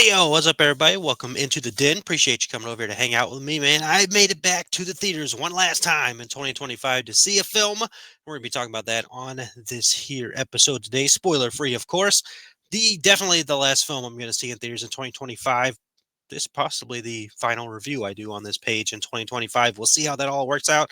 Hey yo, what's up, everybody? Welcome into the den. Appreciate you coming over here to hang out with me, man. I made it back to the theaters one last time in 2025 to see a film. We're gonna be talking about that on this here episode today. Spoiler free, of course. Definitely the last film I'm gonna see in theaters in 2025. This possibly the final review I do on this page in 2025. We'll see how that all works out.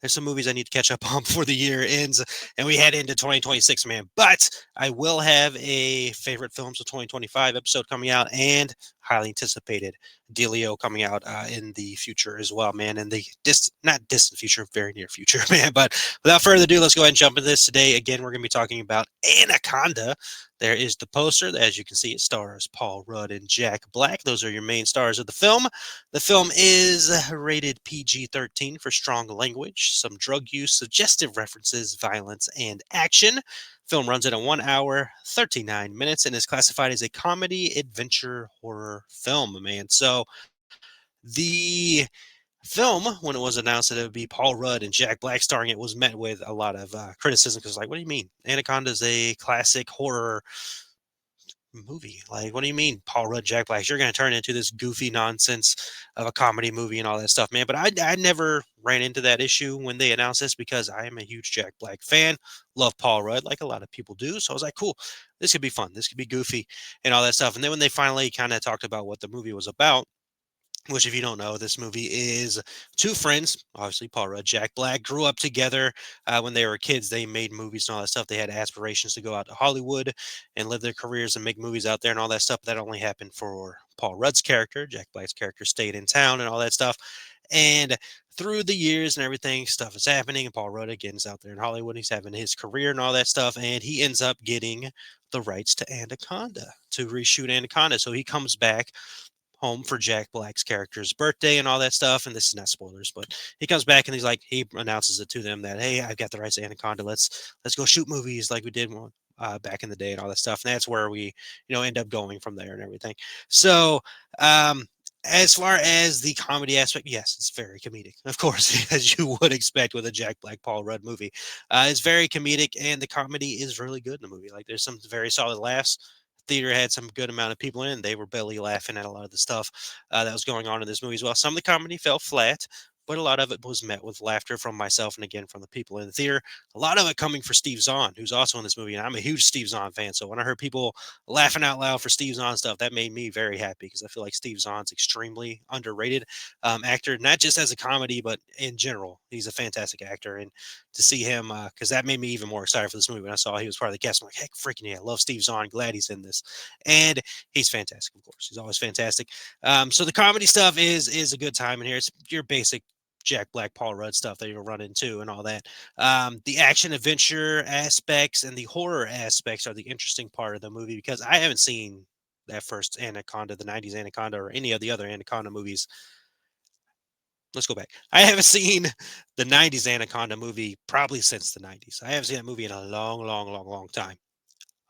There's some movies I need to catch up on before the year ends and we head into 2026, man. But I will have a favorite films of 2025 episode coming out and highly anticipated Delio coming out in the future as well, man. In the not distant future, very near future, man. But without further ado, let's go ahead and jump into this today. Again, we're going to be talking about Anaconda. There is the poster. As you can see, it stars Paul Rudd and Jack Black. Those are your main stars of the film. The film is rated PG-13 for strong language, some drug use, suggestive references, violence, and action. Film runs at 1 hour, 39 minutes, and is classified as a comedy, adventure, horror film, man. So the film, when it was announced that it would be Paul Rudd and Jack Black starring it, was met with a lot of criticism because, like, what do you mean? Anaconda is a classic horror movie. Like, what do you mean, Paul Rudd, Jack Black? You're going to turn into this goofy nonsense of a comedy movie and all that stuff, man. But I never ran into that issue when they announced this because I am a huge Jack Black fan. Love Paul Rudd, like a lot of people do. So I was like, cool, this could be fun. This could be goofy and all that stuff. And then when they finally kind of talked about what the movie was about, which, if you don't know, this movie is two friends, obviously Paul Rudd, Jack Black, grew up together when they were kids. They made movies and all that stuff. They had aspirations to go out to Hollywood and live their careers and make movies out there and all that stuff. That only happened for Paul Rudd's character. Jack Black's character stayed in town and all that stuff. And through the years and everything, stuff is happening. And Paul Rudd again is out there in Hollywood. He's having his career and all that stuff. And he ends up getting the rights to Anaconda to reshoot Anaconda. So he comes back home for Jack Black's character's birthday and all that stuff. And this is not spoilers, but he comes back and he announces it to them that, hey, I've got the rights to Anaconda. Let's go shoot movies like we did back in the day and all that stuff. And that's where we, end up going from there and everything. So, as far as the comedy aspect, yes, it's very comedic, of course, as you would expect with a Jack Black Paul Rudd movie. It's very comedic, and the comedy is really good in the movie. Like, there's some very solid laughs. Theater had some good amount of people in. They were belly laughing at a lot of the stuff that was going on in this movie as well. Some of the comedy fell flat, but a lot of it was met with laughter from myself and again from the people in the theater. A lot of it coming for Steve Zahn, who's also in this movie, and I'm a huge Steve Zahn fan. So when I heard people laughing out loud for Steve Zahn stuff, that made me very happy because I feel like Steve Zahn's extremely underrated actor, not just as a comedy, but in general. He's a fantastic actor, and to see him, because that made me even more excited for this movie when I saw he was part of the cast. I'm like, heck, freaking yeah, I love Steve Zahn. Glad he's in this, and he's fantastic. Of course, he's always fantastic. So the comedy stuff is a good time in here. It's your basic Jack Black, Paul Rudd stuff that you'll run into and all that. The action adventure aspects and the horror aspects are the interesting part of the movie because I haven't seen that first Anaconda, the 90s Anaconda, or any of the other Anaconda movies. Let's go back. I haven't seen the 90s Anaconda movie probably since the 90s. I haven't seen that movie in a long, long, long, long time.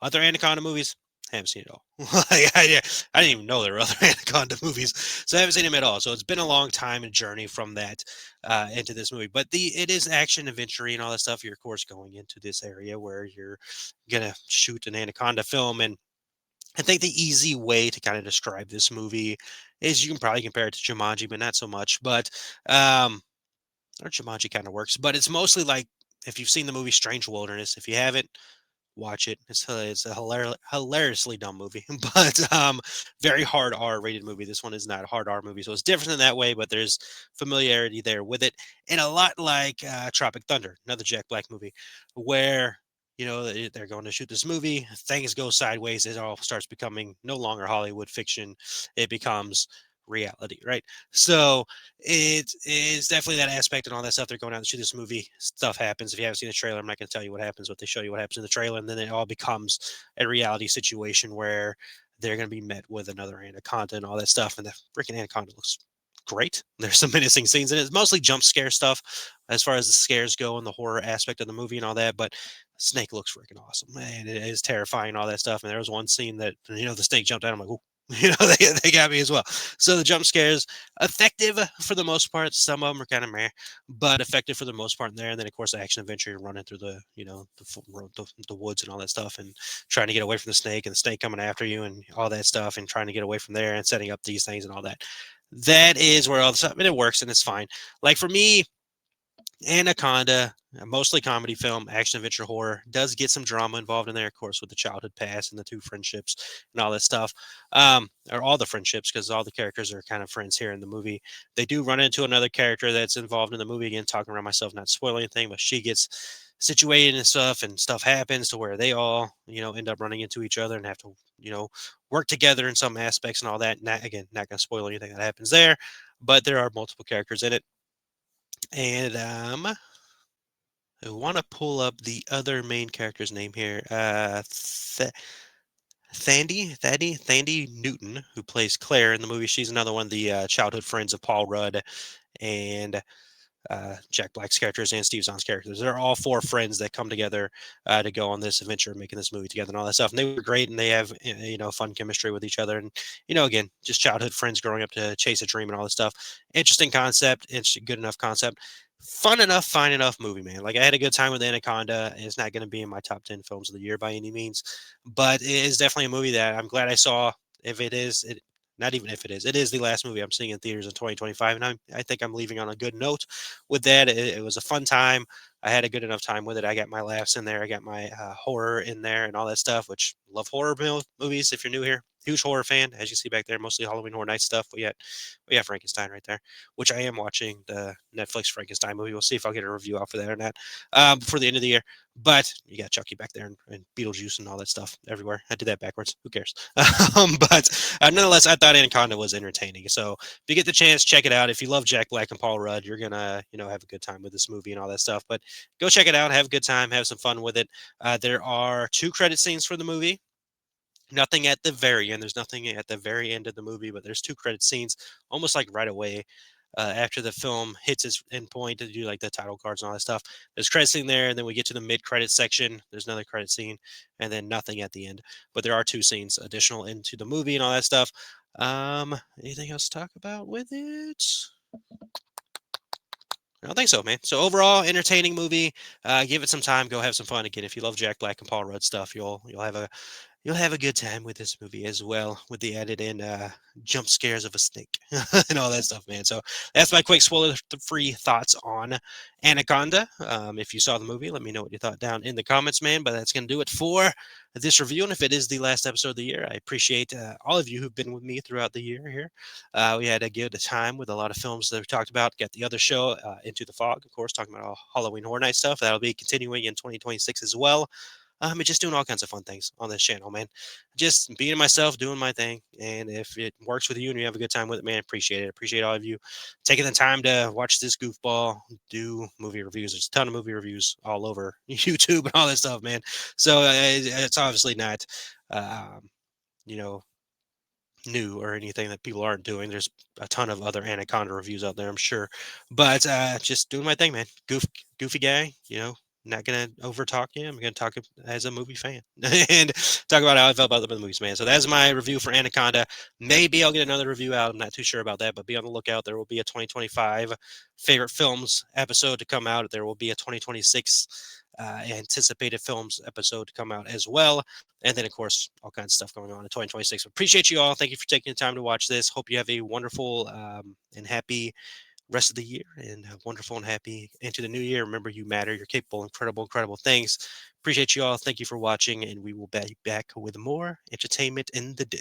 Other Anaconda movies, I haven't seen it all. I didn't even know there were other Anaconda movies, so I haven't seen them at all. So it's been a long time and journey from that into this movie. But it is action adventure and all that stuff. You're of course going into this area where you're gonna shoot an Anaconda film, and I think the easy way to kind of describe this movie is you can probably compare it to Jumanji, but not so much. But or Jumanji kind of works, but it's mostly like if you've seen the movie Strange Wilderness. If you haven't, watch it. It's a hilariously dumb movie, but very hard R rated movie. This one is not a hard R movie, so it's different in that way. But there's familiarity there with it, and a lot like Tropic Thunder, another Jack Black movie, where they're going to shoot this movie. Things go sideways. It all starts becoming no longer Hollywood fiction. It becomes reality, right? So it is definitely that aspect and all that stuff. They're going out to shoot this movie. Stuff happens. If you haven't seen the trailer, I'm not going to tell you what happens, but they show you what happens in the trailer, and then it all becomes a reality situation where they're going to be met with another anaconda and all that stuff. And the freaking anaconda looks great. There's some menacing scenes in it. It's mostly jump scare stuff as far as the scares go and the horror aspect of the movie and all that. But Snake looks freaking awesome, and it is terrifying and all that stuff. And there was one scene that the snake jumped out. I'm like, ooh. They got me as well. So the jump scares effective for the most part. Some of them are kind of meh, but effective for the most part in there. And then of course the action adventure, you're running through the the woods and all that stuff, and trying to get away from the snake, and the snake coming after you and all that stuff, and trying to get away from there and setting up these things and all that. That is where all the stuff, and it works and it's fine. Like for me, Anaconda, a mostly comedy film, action adventure horror, does get some drama involved in there, of course, with the childhood past and the two friendships and all that stuff, or all the friendships, because all the characters are kind of friends here in the movie. They do run into another character that's involved in the movie. Again, talking around myself, not spoiling anything, but she gets situated and stuff happens to where they all, end up running into each other and have to, work together in some aspects and all that. Not again, not going to spoil anything that happens there, but there are multiple characters in it, and I want to pull up the other main character's name here. Thandie Newton, who plays Claire in the movie. She's another one of the childhood friends of Paul Rudd and Jack Black's characters and Steve Zahn's characters. They're all four friends that come together to go on this adventure, making this movie together and all that stuff. And they were great, and they have fun chemistry with each other. And again, just childhood friends growing up to chase a dream and all this stuff. Interesting concept. It's good enough concept. Fun enough, fine enough movie, man. Like I had a good time with Anaconda. It's not going to be in my top 10 films of the year by any means, but it is definitely a movie that I'm glad I saw. If it is, not even if it is the last movie I'm seeing in theaters in 2025, and I think I'm leaving on a good note with that. It was a fun time. I had a good enough time with it. I got my laughs in there. I got my horror in there and all that stuff, which love horror movies. If you're new here, huge horror fan, as you see back there, mostly Halloween Horror Night stuff. We have Frankenstein right there, which I am watching the Netflix Frankenstein movie. We'll see if I'll get a review out for that or not before the end of the year. But you got Chucky back there and Beetlejuice and all that stuff everywhere. I did that backwards. Who cares? But nonetheless, I thought Anaconda was entertaining. So if you get the chance, check it out. If you love Jack Black and Paul Rudd, you're gonna have a good time with this movie and all that stuff. But go check it out. Have a good time. Have some fun with it. There are two credit scenes for the movie. Nothing at the very end. There's nothing at the very end of the movie, but there's two credit scenes almost like right away after the film hits its end point to do like the title cards and all that stuff. There's credit scene there, and then we get to the mid credit section. There's another credit scene, and then nothing at the end. But there are two scenes additional into the movie and all that stuff. Anything else to talk about with it? I don't think so, man. So overall, entertaining movie. Give it some time. Go have some fun. Again, if you love Jack Black and Paul Rudd stuff, you'll have a good time with this movie as well, with the added in jump scares of a snake and all that stuff, man. So that's my quick spoiler-free thoughts on Anaconda. If you saw the movie, let me know what you thought down in the comments, man. But that's going to do it for this review. And if it is the last episode of the year, I appreciate all of you who've been with me throughout the year here. We had a good time with a lot of films that we talked about. Got the other show, Into the Fog, of course, talking about all Halloween Horror Night stuff. That'll be continuing in 2026 as well. And just doing all kinds of fun things on this channel, man. Just being myself, doing my thing. And if it works with you and you have a good time with it, man, appreciate it. Appreciate all of you taking the time to watch this goofball do movie reviews. There's a ton of movie reviews all over YouTube and all that stuff, man. So it's obviously not, um, you know, new or anything that people aren't doing. There's a ton of other Anaconda reviews out there, I'm sure. But just doing my thing, man. Goofy guy, not gonna over talk you. I'm gonna talk as a movie fan and talk about how I felt about the movies, man. So that's my review for Anaconda. Maybe I'll get another review out. I'm not too sure about that, but be on the lookout. There will be a 2025 favorite films episode to come out. There will be a 2026 anticipated films episode to come out as well. And then, of course, all kinds of stuff going on in 2026. Appreciate you all. Thank you for taking the time to watch this. Hope you have a wonderful and happy rest of the year, and wonderful and happy into the new year. Remember, you matter. You're capable, incredible things. Appreciate you all. Thank you for watching, and we will be back with more entertainment in the den.